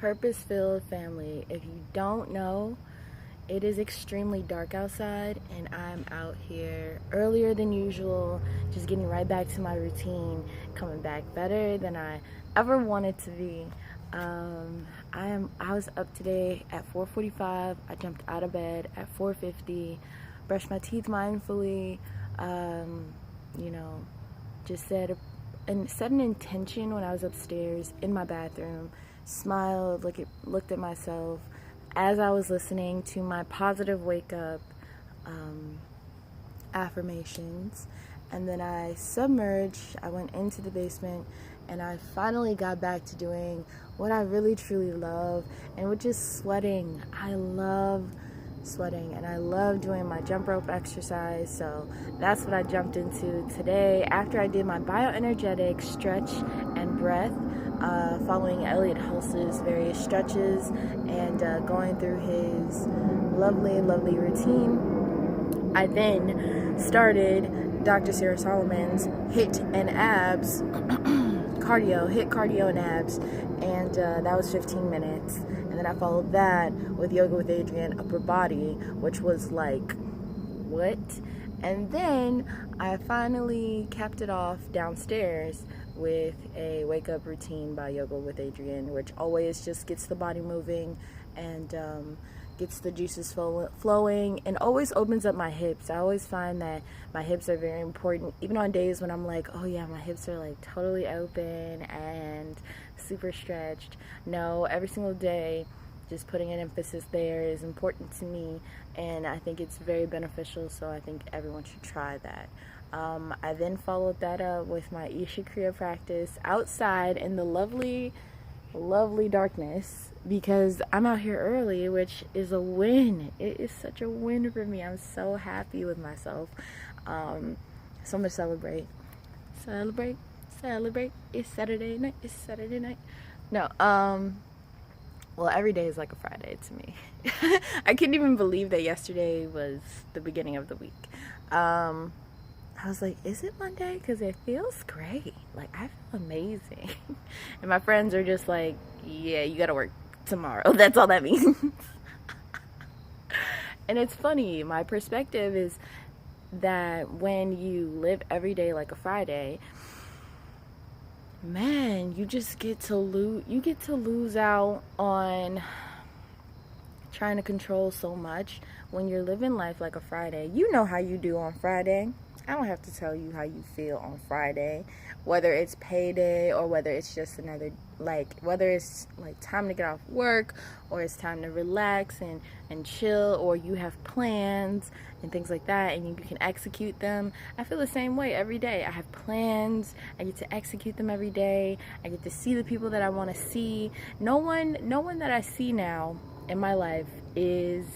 Purpose-filled family. If you don't know, it is extremely dark outside and I'm out here earlier than usual, just getting right back to my routine, coming back better than I ever wanted to be. I was up today at 4:45. I jumped out of bed at 4:50, brushed my teeth mindfully, you know, just set an intention when I was upstairs in my bathroom, smiled, looked at myself as I was listening to my positive wake up affirmations. And then I submerged, I went into the basement, and I finally got back to doing what I really truly love, and which is sweating. I love sweating and I love doing my jump rope exercise, so that's what I jumped into today after I did my bioenergetic stretch and breath, following Elliot Hulse's various stretches and going through his lovely routine. I then started Dr. Sarah Solomon's HIIT and abs cardio and abs, and that was 15 minutes. And then I followed that with Yoga with Adrienne upper body, which was like, what? And then I finally capped it off downstairs with a wake up routine by Yoga with Adrienne, which always just gets the body moving and gets the juices flowing and always opens up my hips. I always find that my hips are very important, even on days when I'm like, oh yeah, my hips are like totally open and super stretched. No, every single day, just putting an emphasis there is important to me, and I think it's very beneficial, so I think everyone should try that. I then followed that up with my ISHA kriya practice outside in the lovely darkness, because I'm out here early, which is a win. It is such a win for me. I'm so happy with myself. So I'm gonna celebrate. It's Saturday night. No, well, every day is like a Friday to me. I couldn't even believe that yesterday was the beginning of the week. I was like, is it Monday? Because it feels great. Like, I feel amazing. And my friends are just like, yeah, you gotta work tomorrow. That's all that means. And it's funny, my perspective is that when you live every day like a Friday, man, you just get to lose out on trying to control so much when you're living life like a Friday. You know how you do on Friday. I don't have to tell you how you feel on Friday, whether it's payday or whether it's just another, whether it's like time to get off work or it's time to relax and chill, or you have plans and things like that and you can execute them. I feel the same way every day. I have plans, I get to execute them every day, I get to see the people that I want to see. No one that I see now in my life is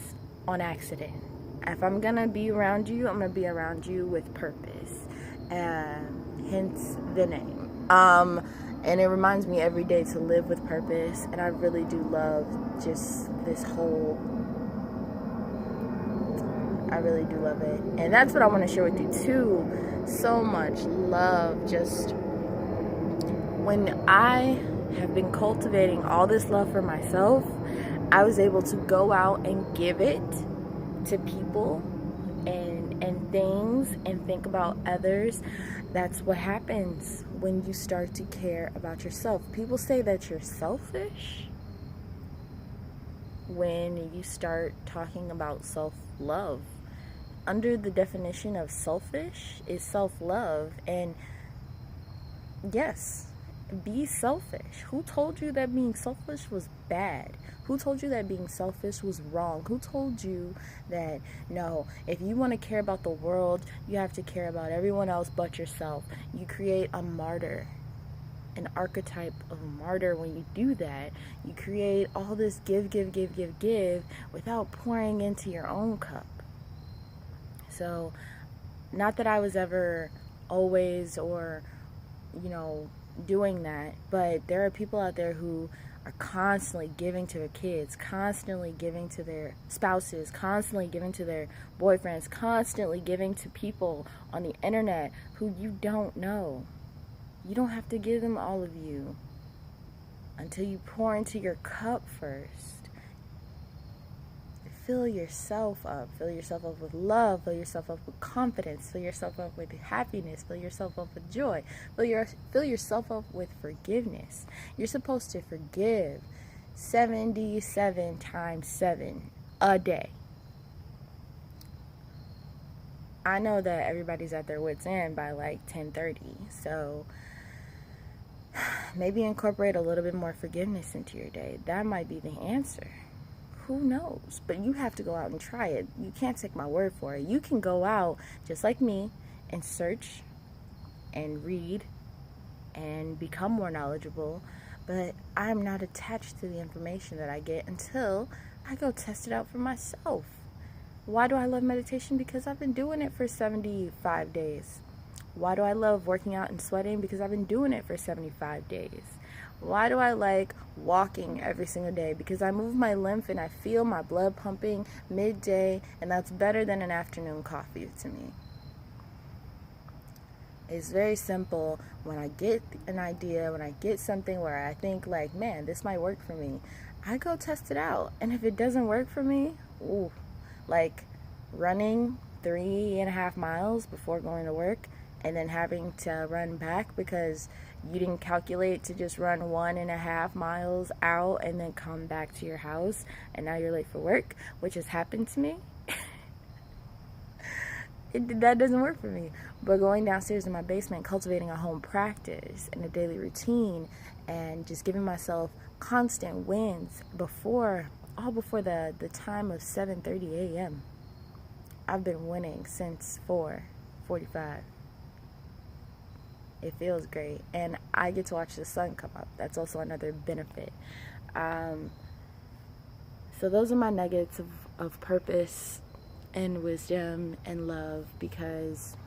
on accident. If I'm gonna be around you, I'm gonna be around you with purpose, hence the name. And it reminds me every day to live with purpose, and I really do love just this whole, I really do love it. And that's what I want to share with you too. So much love. Just when I have been cultivating all this love for myself, I was able to go out and give it to people and things and think about others. That's what happens when you start to care about yourself. People say that you're selfish when you start talking about self-love. Under the definition of selfish is self-love, and yes, be selfish. Who told you that being selfish was bad? Who told you that being selfish was wrong? Who told you that, no, if you want to care about the world, you have to care about everyone else but yourself? You create a martyr, an archetype of a martyr. When you do that, you create all this give without pouring into your own cup. So, not that I was ever always or, doing that, but there are people out there who are constantly giving to their kids, constantly giving to their spouses, constantly giving to their boyfriends, constantly giving to people on the internet who you don't know. You don't have to give them all of you. until you pour into your cup first. Fill yourself up. Fill yourself up with love. Fill yourself up with confidence. Fill yourself up with happiness. Fill yourself up with joy. Fill yourself up with forgiveness. You're supposed to forgive 77 times 7 a day. I know that everybody's at their wits' end by like 10:30, so maybe incorporate a little bit more forgiveness into your day. That might be the answer. Who knows? But you have to go out and try it. You can't take my word for it. You can go out just like me and search and read and become more knowledgeable, but I'm not attached to the information that I get until I go test it out for myself. Why do I love meditation? Because I've been doing it for 75 days. Why do I love working out and sweating? Because I've been doing it for 75 days. Why do I like walking every single day? Because I move my lymph and I feel my blood pumping midday, and that's better than an afternoon coffee to me. It's very simple. When I get an idea, when I get something where I think like, man, this might work for me, I go test it out. And if it doesn't work for me, like running 3.5 miles before going to work and then having to run back because you didn't calculate to just run 1.5 miles out and then come back to your house, and now you're late for work, which has happened to me. That doesn't work for me. But going downstairs in my basement, cultivating a home practice and a daily routine, and just giving myself constant wins before the time of 7:30 a.m. I've been winning since 4:45. It feels great, and I get to watch the sun come up. That's also another benefit. So those are my nuggets of purpose and wisdom and love, because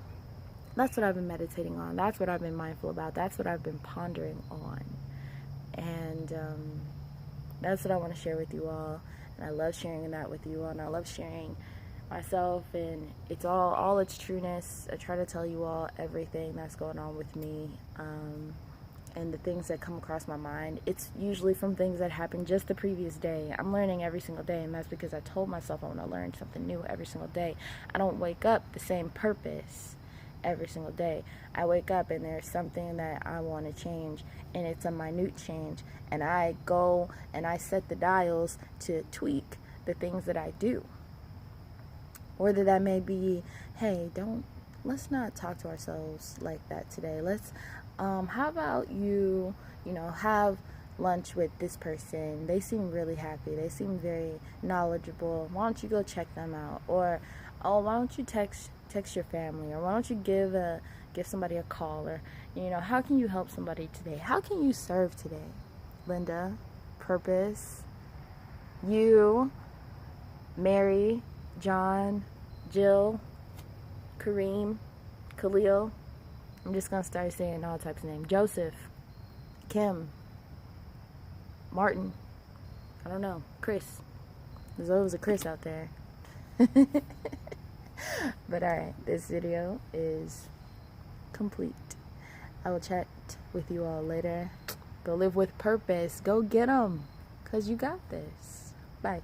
that's what I've been meditating on. That's what I've been mindful about. That's what I've been pondering on. And that's what I want to share with you all. And I love sharing that with you all. And I love sharing myself and it's all its trueness. I try to tell you all everything that's going on with me, and the things that come across my mind. It's usually from things that happened just the previous day. I'm learning every single day, and that's because I told myself I want to learn something new every single day. I don't wake up the same purpose every single day. I wake up and there's something that I want to change, and it's a minute change, and I go and I set the dials to tweak the things that I do. Whether that may be, hey, let's not talk to ourselves like that today. Let's how about you have lunch with this person? They seem really happy. They seem very knowledgeable. Why don't you go check them out? Or why don't you text your family? Or why don't you give somebody a call? Or how can you help somebody today? How can you serve today? Linda, Purpose, you, Mary, John, Jill, Kareem, Khalil. I'm just going to start saying all types of names. Joseph, Kim, Martin, I don't know, Chris. There's always a Chris out there. But alright, this video is complete. I will chat with you all later. Go live with purpose. Go get 'em, because you got this. Bye.